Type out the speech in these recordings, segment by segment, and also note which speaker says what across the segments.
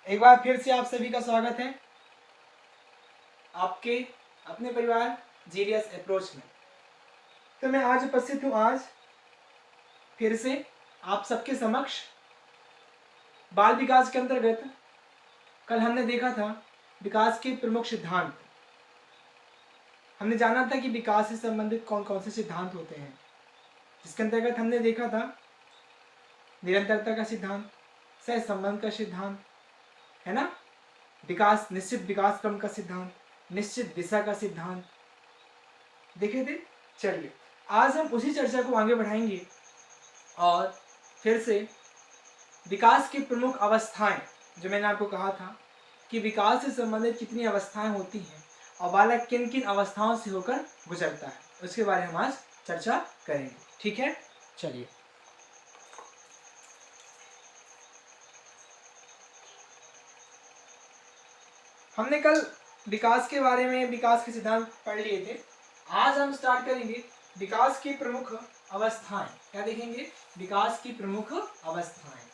Speaker 1: एक बार फिर से आप सभी का स्वागत है आपके अपने परिवार जीरियस अप्रोच में। तो मैं आज उपस्थित हूँ आज फिर से आप सबके समक्ष बाल विकास के अंतर्गत। कल हमने देखा था विकास के प्रमुख सिद्धांत। हमने जाना था कि विकास से संबंधित कौन कौन से सिद्धांत होते हैं, जिसके अंतर्गत हमने देखा था निरंतरता का सिद्धांत, सहसंबंध का सिद्धांत, है ना, विकास निश्चित विकास क्रम का सिद्धांत, निश्चित दिशा का सिद्धांत देखे थे। चलिए आज हम उसी चर्चा को आगे बढ़ाएंगे और फिर से विकास की प्रमुख अवस्थाएं, जो मैंने आपको कहा था कि विकास से संबंधित कितनी अवस्थाएं होती हैं और बालक किन किन अवस्थाओं से होकर गुजरता है, उसके बारे में हम आज चर्चा करेंगे। ठीक है, चलिए। हमने कल विकास के बारे में, विकास के सिद्धांत पढ़ लिए थे। आज हम स्टार्ट करेंगे विकास की प्रमुख अवस्थाएं। क्या देखेंगे? विकास की प्रमुख अवस्थाएं।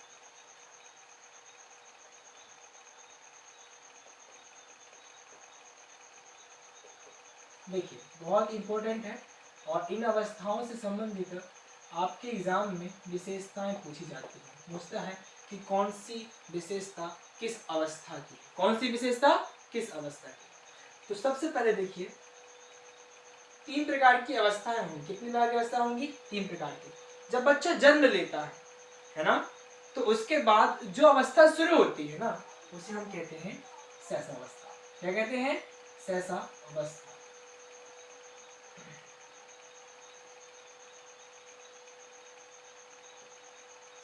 Speaker 1: देखिए बहुत इंपॉर्टेंट है और इन अवस्थाओं से संबंधित आपके एग्जाम में विशेषताएं पूछी जाती है। पूछता है कि कौन सी विशेषता किस अवस्था की, कौन सी विशेषता किस अवस्था की। तो सबसे पहले देखिए 3 प्रकार की अवस्थाएं होंगी। कितनी प्रकार की अवस्था होंगी? 3 प्रकार की। जब बच्चा जन्म लेता है ना, तो उसके बाद जो अवस्था शुरू होती है ना, उसे हम कहते हैं शैशवावस्था। क्या कहते हैं? शैशवावस्था।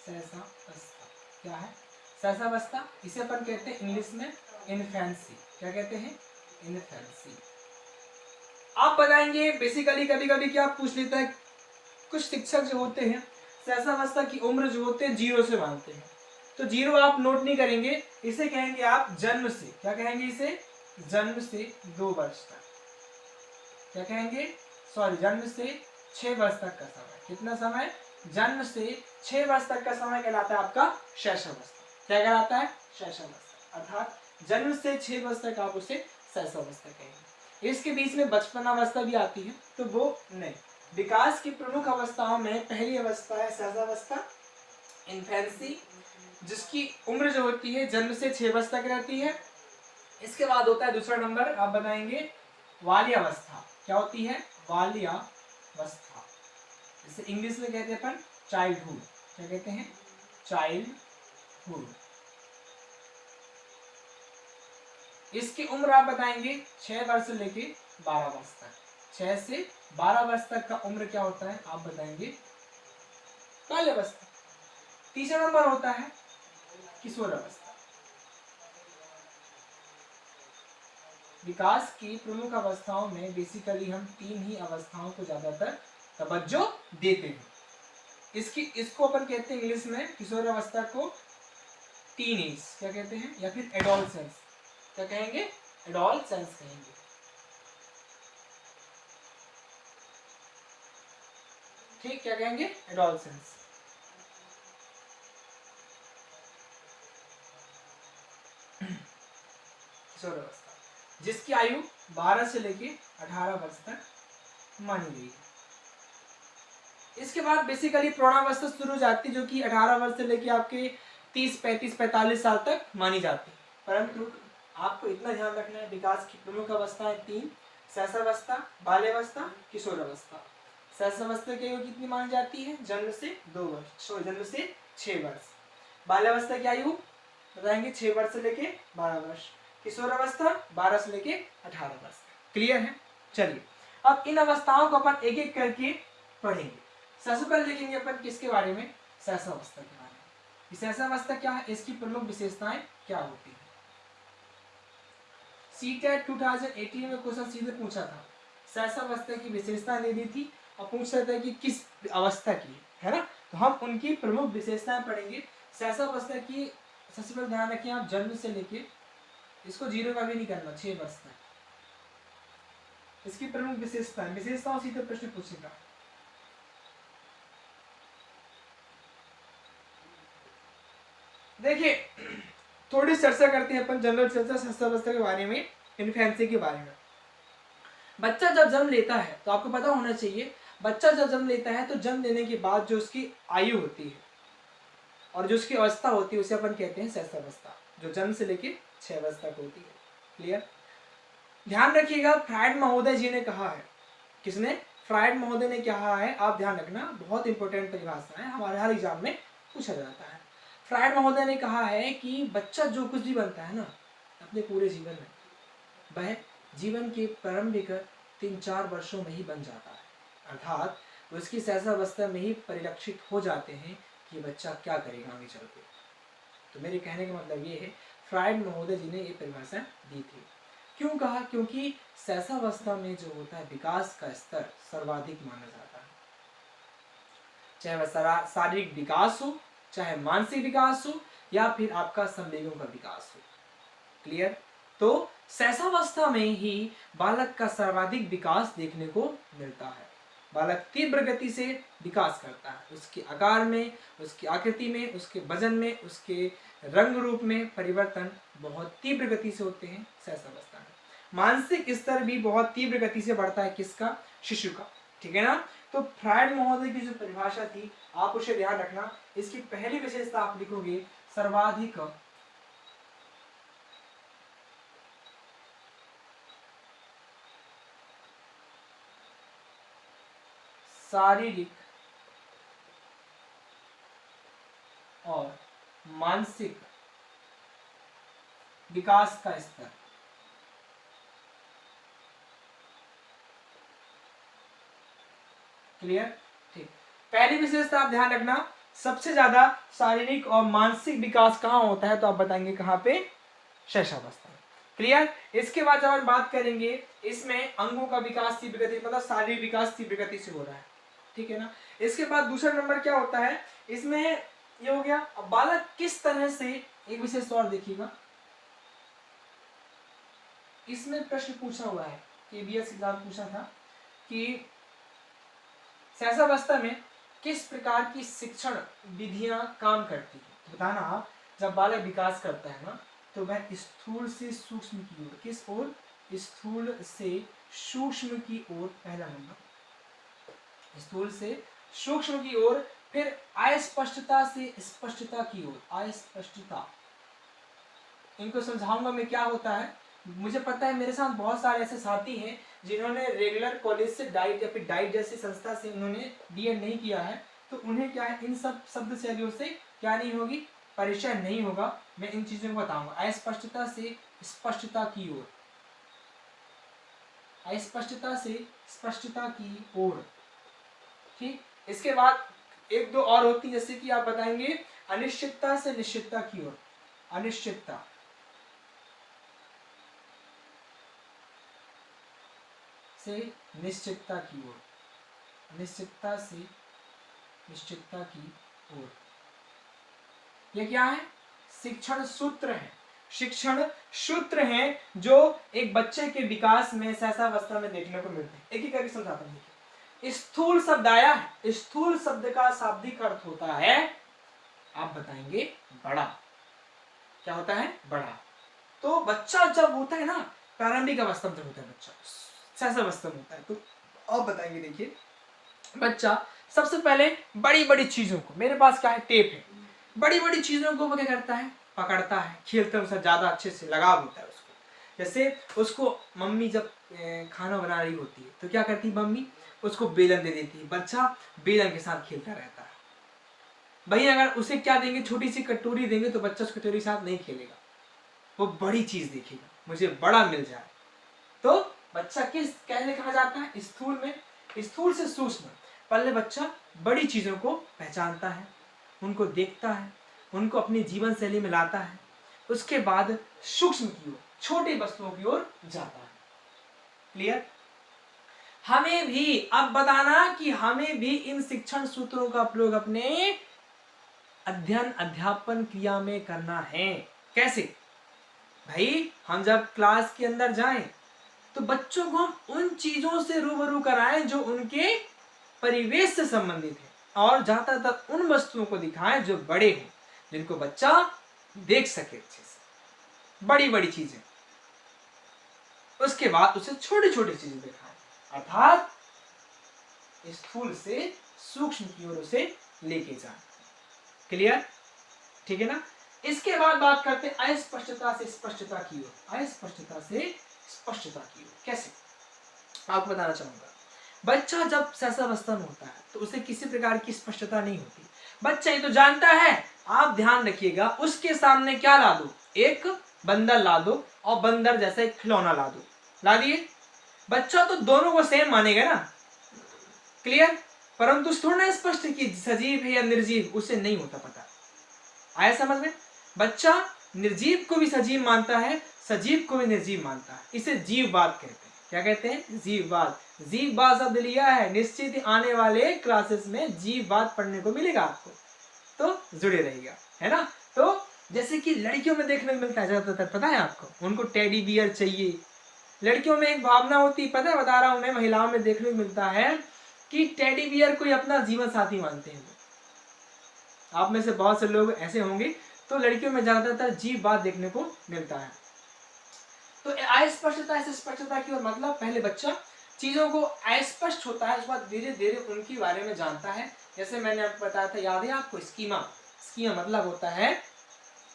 Speaker 1: शैशवावस्था क्या है? शैशवावस्था इसे अपन कहते हैं इंग्लिश में इन्फेंसी। क्या कहते हैं? इन्फेंसी। आप बताएंगे बेसिकली कभी कभी क्या पूछ लेता है, कुछ शिक्षक जो होते हैं शैशवावस्था की उम्र जो होते हैं 0 से मानते हैं। तो 0 आप नोट नहीं करेंगे, इसे कहेंगे आप जन्म से। क्या कहेंगे इसे? जन्म से 2 वर्ष तक। क्या कहेंगे? सॉरी, जन्म से 6 वर्ष तक का समय। कितना समय? जन्म से 6 वर्ष तक का समय कहलाता है आपका शैशवावस्था। क्या कहलाता है? शैशवावस्था। अर्थात जन्म से 6 वर्ष तक आप उसे शैशवावस्था कहेंगे। इसके बीच में बचपनावस्था भी आती है, तो वो नहीं। विकास की प्रमुख अवस्थाओं में पहली अवस्था है शैशवावस्था, इन्फेंसी, जिसकी उम्र जो होती है जन्म से 6 वर्ष तक रहती है। इसके बाद होता है दूसरा नंबर, आप बताएंगे बाल्यावस्था। क्या होती है? बाल्यावस्था। इसे इंग्लिश में कहते हैं अपन चाइल्डहुड। क्या कहते हैं? चाइल्डहुड। इसकी उम्र आप बताएंगे 6 वर्ष से लेके 12 वर्ष तक। 6 से 12 वर्ष तक का उम्र क्या होता है? आप बताएंगे बाल्यावस्था। तीसरा नंबर होता है किशोरावस्था। विकास की प्रमुख अवस्थाओं में बेसिकली हम 3 ही अवस्थाओं को ज्यादातर तवज्जो देते हैं। इसको अपन कहते हैं इंग्लिश में किशोरावस्था को टीनेज। क्या कहते हैं? या फिर एडोलसेंस। क्या कहेंगे? एडोलसेंस कहेंगे। ठीक, क्या कहेंगे? एडोलसेंस। किशोरावस्था, जिसकी आयु 12 से लेके 18 वर्ष तक मानी गई है। इसके बाद बेसिकली प्रौढ़ावस्था शुरू हो जाती है, जो कि 18 वर्ष से लेके आपके 30, 35, 45 साल तक मानी जाती है। परंतु आपको इतना ध्यान रखना है, विकास की प्रमुख अवस्थाएं 3: शैशवावस्था, बाल्यावस्था, किशोरावस्था। शैशवावस्था की आयु कितनी मानी जाती है? जन्म से 2 वर्ष, जन्म से 6 वर्ष। बाल्यावस्था की आयु बताएंगे 6 वर्ष से लेके 12 वर्ष। किशोरावस्था 12 से लेके 18 वर्ष। क्लियर है? चलिए अब इन अवस्थाओं को अपन एक एक करके पढ़ेंगे। सबसे पहले देखेंगे अपन किसके बारे में? शैशवावस्था के बारे में। शैशवावस्था क्या है? इसकी प्रमुख विशेषताएं क्या होती है? सीटेट 2018 में क्वेश्चन सीधे पूछा था, शैशवावस्था की विशेषताएं दे दी थी और पूछ रहा था कि किस अवस्था की है ना। तो हम उनकी प्रमुख विशेषताएं पढ़ेंगे। शैशवावस्था की सबसे पहले ध्यान रखिए आप, जन्म से लेके, इसको 0 का भी नहीं करना, 6 वर्ष तक। इसकी प्रमुख विशेषताओं सीधे प्रश्न पूछेगा। देखिए थोड़ी चर्चा करते हैं अपन, जनरल चर्चा शैशवावस्था के बारे में, इन्फेंसी के बारे में। बच्चा जब जन्म लेता है तो आपको पता होना चाहिए, बच्चा जब जन्म लेता है तो जन्म लेने के बाद जो उसकी आयु होती है और जो उसकी अवस्था होती है उसे अपन कहते हैं शैशवावस्था, जो जन्म से लेके 6 वर्ष तक होती है। क्लियर? ध्यान रखिएगा, फ्रायड महोदय जी ने कहा है, किसने? फ्रायड महोदय ने कहा है, आप ध्यान रखना, बहुत इंपॉर्टेंट परिभाषा है, हमारे हर एग्जाम में पूछा जाता है। फ्रायड महोदय ने कहा है कि बच्चा जो कुछ भी बनता है ना अपने पूरे जीवन में, वह जीवन के प्रारंभिक 3-4 वर्षों में ही बन जाता है, अर्थात उसकी शैशवावस्था में ही परिलक्षित हो जाते हैं कि बच्चा क्या करेगा आगे चल के। तो मेरे कहने का मतलब ये है, फ्रायड महोदय जी ने ये परिभाषा दी थी। क्यों कहा? क्योंकि शैशवावस्था में जो होता है विकास का स्तर सर्वाधिक माना जाता है, चाहे वह शारीरिक विकास हो, चाहे मानसिक विकास हो, या फिर आपका संवेगों का विकास हो। क्लियर? तो शैशवावस्था में ही बालक का सर्वाधिक विकास देखने को मिलता है। बालक तीव्र गति से विकास करता है, उसके आकार में, उसकी आकृति में, उसके वजन में, उसके रंग रूप में परिवर्तन बहुत तीव्र गति से होते हैं शैशवावस्था में। मानसिक स्तर भी बहुत तीव्र गति से बढ़ता है, किसका? शिशु का। ठीक है ना? तो फ्रायड महोदय की जो परिभाषा थी आप उसे ध्यान रखना। इसकी पहली विशेषता आप लिखोगे सर्वाधिक शारीरिक और मानसिक विकास का स्तर। क्लियर? ठीक। पहली विशेषता आप ध्यान रखना, सबसे ज्यादा शारीरिक और मानसिक विकास कहाँ होता है? तो आप बताएंगे कहाँ पे? शैशवावस्था में। क्लियर? इसके बाद जब हम बात करेंगे, इसमें अंगों का विकास तीव्र गति, मतलब शारीरिक विकास तीव्र गति से हो रहा है। ठीक है ना? इसके बाद दूसरा नंबर क्या होता है इसमें? ये हो गया। अब बालक किस तरह से, एक विशेष और देखिएगा, इसमें प्रश्न पूछा हुआ है, केबीएस एग्जाम पूछा था कि शैशवावस्था में किस प्रकार की शिक्षण विधियां काम करती है। तो बताना आप, जब बालक विकास करता है ना तो वह स्थूल से सूक्ष्म की ओर, किस ओर? स्थूल से सूक्ष्म की ओर, पहला नंबर स्थूल से सूक्ष्म की ओर, फिर अस्पष्टता से स्पष्टता की ओर। अस्पष्टता, इनको समझाऊंगा मैं क्या होता है। मुझे पता है मेरे साथ बहुत सारे ऐसे साथी हैं जिन्होंने रेगुलर कॉलेज से डाइट या फिर डाइट जैसी संस्था से उन्होंने बीएड नहीं किया है, तो उन्हें क्या है, इन सब शब्द शैलियों से क्या नहीं होगी, परिचय नहीं होगा। मैं इन चीजों को बताऊंगा। अस्पष्टता से स्पष्टता की ओर, अस्पष्टता से स्पष्टता की ओर। ठीक। इसके बाद एक दो और होती, जैसे कि आप बताएंगे अनिश्चितता से निश्चितता की ओर। अनिश्चितता से निश्चितता की ओर, अनिश्चितता से निश्चितता की ओर। ये क्या है? शिक्षण सूत्र है। शिक्षण सूत्र हैं जो एक बच्चे के विकास में शैशवावस्था में देखने को मिलते हैं। एक ही करके समझाता हूं। स्थूल शब्द आया है, स्थूल शब्द का शाब्दिक अर्थ होता है, आप बताएंगे बड़ा। क्या होता है? बड़ा। तो बच्चा जब होता है ना, प्रारंभिक अवस्था में जब होता है बच्चा, शैशवावस्था में होता है, तो अब बताएंगे। देखिए, बच्चा सबसे पहले बड़ी बड़ी चीजों को, मेरे पास क्या है, टेप है, बड़ी बड़ी चीजों को वो क्या करता है, पकड़ता है, खेलता है, उससे ज्यादा अच्छे से लगाव होता है उसको। जैसे उसको मम्मी जब खाना बना रही होती है तो क्या करती है मम्मी, उसको बेलन दे देती है, बच्चा बेलन के साथ खेलता रहता है। भाई अगर उसे क्या देंगे, छोटी सी कटोरी देंगे तो बच्चा उस कटोरी के साथ नहीं खेलेगा, वो बड़ी चीज देखेगा, मुझे बड़ा मिल जाए। तो बच्चा किस कहने कहा जाता है, स्थूल में, स्थूल से सूक्ष्म। पहले बच्चा बड़ी चीजों को पहचानता है, उनको देखता है, उनको अपनी जीवन शैली में लाता है, उसके बाद सूक्ष्म की ओर, छोटी वस्तुओं की ओर जाता है। क्लियर? हमें भी अब बताना कि हमें भी इन शिक्षण सूत्रों का प्रयोग अपने अध्ययन अध्यापन क्रिया में करना है। कैसे? भाई हम जब क्लास के अंदर जाएं तो बच्चों को हम उन चीजों से रूबरू कराएं जो उनके परिवेश से संबंधित है, और ज्यादातर उन वस्तुओं को दिखाएं जो बड़े हैं, जिनको बच्चा देख सके अच्छे से। बड़ी बड़ी चीजें, उसके बाद उसे छोटी छोटी चीजें दिखाएं, अर्थात स्थूल से सूक्ष्म की ओर उसे लेके जाए। क्लियर? ठीक है ना। इसके बाद बात करते हैं अस्पष्टता से स्पष्टता की ओर। अस्पष्टता से स्पष्टता की ओर कैसे, आपको बताना चाहूंगा। बच्चा जब सहसावस्था में होता है तो उसे किसी प्रकार की स्पष्टता नहीं होती। बच्चा ये तो जानता है, आप ध्यान रखिएगा, उसके सामने क्या ला दो, एक बंदर ला दो और बंदर जैसा एक खिलौना ला दो, ला दिए, बच्चा तो दोनों को सेम मानेगा ना। क्लियर? परंतु थोड़ा स्पष्ट कि सजीव है या निर्जीव उसे नहीं होता पता। आया समझ में? बच्चा निर्जीव को भी सजीव मानता है, सजीव को भी निर्जीव मानता है। इसे जीववाद कहते हैं। क्या कहते हैं? जीववाद। जीववाद शब्द लिया है, निश्चित आने वाले क्लासेस में जीववाद पढ़ने को मिलेगा आपको, तो जुड़े रहिएगा, है ना। तो जैसे कि लड़कियों में देखने को मिलता है ज्यादातर, पता है आपको, उनको टेडी बियर चाहिए। लड़कियों में एक भावना होती, पता है, बता रहा हूं मैं, महिलाओं में देखने को मिलता है कि टेडी बियर को अपना जीवन साथी मानते हैं। आप में से बहुत से लोग ऐसे होंगे। तो लड़कियों में ज्यादातर जीववाद देखने को मिलता है। तो अस्पष्टता से स्पष्टता की ओर मतलब पहले बच्चा चीजों को अस्पष्ट होता है, उसके बाद धीरे धीरे उनके बारे में जानता है। जैसे मैंने आपको बताया था, याद है आपको, स्कीमा। स्कीमा मतलब होता है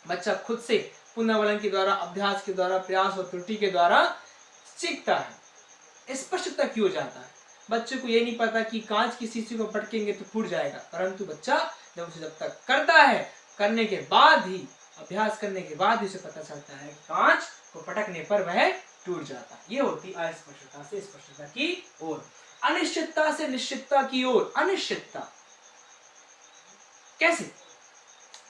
Speaker 1: बच्चा खुद से पुनर्वलन के द्वारा, अभ्यास के द्वारा, प्रयास और त्रुटि के द्वारा सीखता है। स्पष्टता क्यों जाता है, बच्चे को ये नहीं पता कि कांच की शीशी को पटकेंगे तो फूट जाएगा, परंतु बच्चा जब तक करता है, करने के बाद ही, अभ्यास करने के बाद ही उसे पता चलता है कांच को पटकने पर वह टूट जाता है। ये होती अस्पष्टता से स्पष्टता की ओर। अनिश्चितता से निश्चितता की ओर। अनिश्चितता कैसे,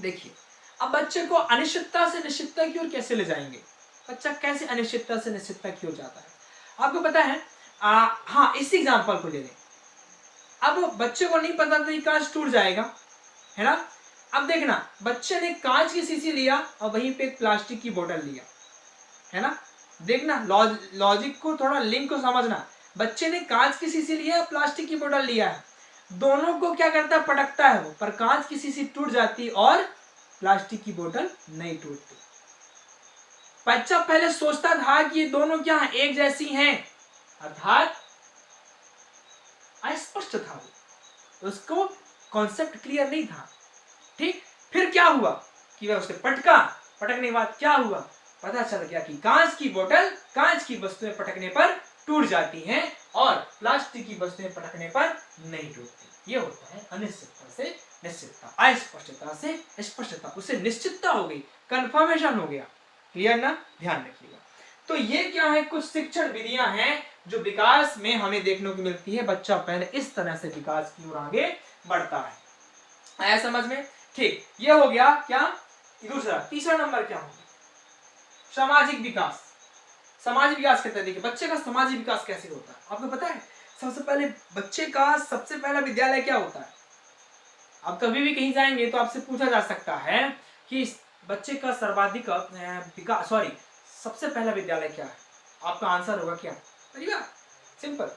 Speaker 1: देखिए, अब बच्चे को अनिश्चितता से निश्चितता की ओर कैसे ले जाएंगे, बच्चा कैसे अनिश्चितता से निश्चितता की ओर जाता है, आपको पता है। हाँ, इसी एग्जांपल को ले लें। अब बच्चे को नहीं पता था कि कांच टूट जाएगा, है ना। अब देखना, बच्चे ने कांच की शीशी लिया और वहीं पे एक प्लास्टिक की बोतल लिया, है ना। देखना, लॉजिक को थोड़ा, लिंक को समझना। बच्चे ने कांच की शीशी लिया, प्लास्टिक की बोतल लिया है, दोनों को क्या करता है, पटकता है वो, पर कांच की शीशी टूट जाती और प्लास्टिक की बोतल नहीं टूटती। बच्चा पहले सोचता था कि ये दोनों क्या है, एक जैसी हैं, अर्थात अस्पष्ट था वो, उसको कॉन्सेप्ट क्लियर नहीं था। ठीक, फिर क्या हुआ कि वह उसे पटका, पटकने के बाद क्या हुआ, पता चल गया कि कांच की बोतल, कांच की वस्तुएं पटकने पर टूट जाती हैं और प्लास्टिक की वस्तुएं पटकने पर नहीं टूटती। ये होता है अनिश्चितता से निश्चितता, अस्पष्टता से स्पष्टता, उसे निश्चितता हो गई, कंफर्मेशन हो गया। क्लियर ना, ध्यान रखिएगा। तो ये क्या है, कुछ शिक्षण विधियां हैं जो विकास में हमें देखने को मिलती है। बच्चा पहले इस तरह से विकास की ओर आगे बढ़ता है। आया समझ में? ठीक, ये हो गया क्या, दूसरा। तीसरा नंबर क्या होगा, सामाजिक विकास। सामाजिक विकास कहते हैं, देखिए बच्चे का सामाजिक विकास कैसे होता है, आपको पता है। सबसे पहले बच्चे का सबसे पहला विद्यालय क्या होता है। आप कभी भी कहीं जाएंगे तो आपसे पूछा जा सकता है कि बच्चे का सर्वाधिक विकास, सॉरी, सबसे पहला विद्यालय क्या है, आपका आंसर होगा क्या, परिवार। सिंपल।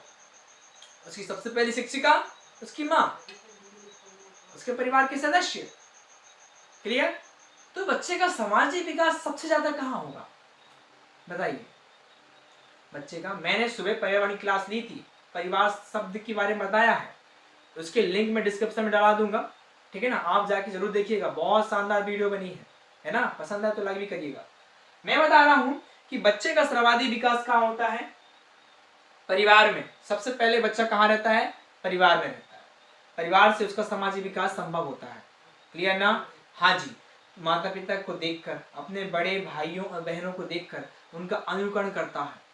Speaker 1: उसकी सबसे पहली शिक्षिका उसकी माँ, उसके परिवार के सदस्य। क्लियर? तो बच्चे का सामाजिक विकास सबसे ज्यादा कहाँ होगा, बताइए। बच्चे का, मैंने सुबह पर्यावरण क्लास ली थी, परिवार शब्द के बारे में बताया है, उसके लिंक मैं डिस्क्रिप्शन में डाला दूंगा, ठीक है ना। आप जाके जरूर देखिएगा, बहुत शानदार वीडियो बनी है ना। पसंद है तो लाइक भी करिएगा। मैं बता रहा हूं कि बच्चे का सर्वाधिक विकास कहाँ होता है, परिवार में। सबसे पहले बच्चा कहाँ रहता है, परिवार में रहता है। परिवार से उसका सामाजिक विकास संभव होता है। क्लियर ना? हाँ जी। माता पिता को देखकर, अपने बड़े भाइयों और बहनों को देखकर उनका अनुकरण करता है।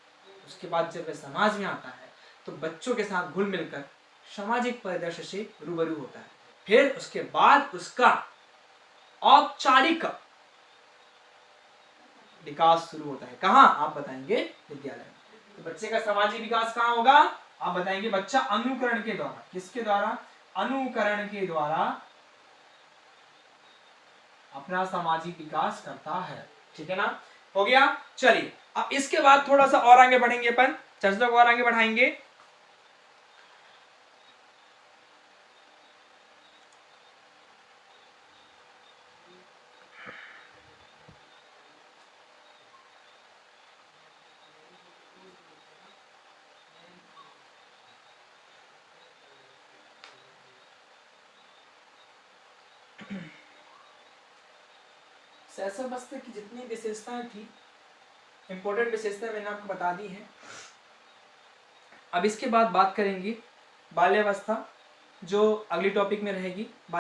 Speaker 1: उसके बाद जब वह समाज में आता है तो बच्चों के साथ घुल मिलकर सामाजिक परिदृश्य से रूबरू होता है। फिर उसके बाद उसका औपचारिक विकास शुरू होता है। कहाँ, आप बताएंगे, विद्यालय में। तो बच्चे का सामाजिक विकास कहाँ होगा, आप बताएंगे, बच्चा अनुकरण के द्वारा। किसके द्वारा, अनुकरण के द्वारा अपना सामाजिक विकास करता है। ठीक है ना, हो गया। चलिए, अब इसके बाद थोड़ा सा और आगे बढ़ेंगे, अपन चर्चा को और आगे बढ़ाएंगे। शैशवावस्था की जितनी विशेषताएं थी, इंपॉर्टेंट विशेषताएं मैंने आपको बता दी हैं। अब इसके बाद बात करेंगे बाल्यावस्था, जो अगली टॉपिक में रहेगी।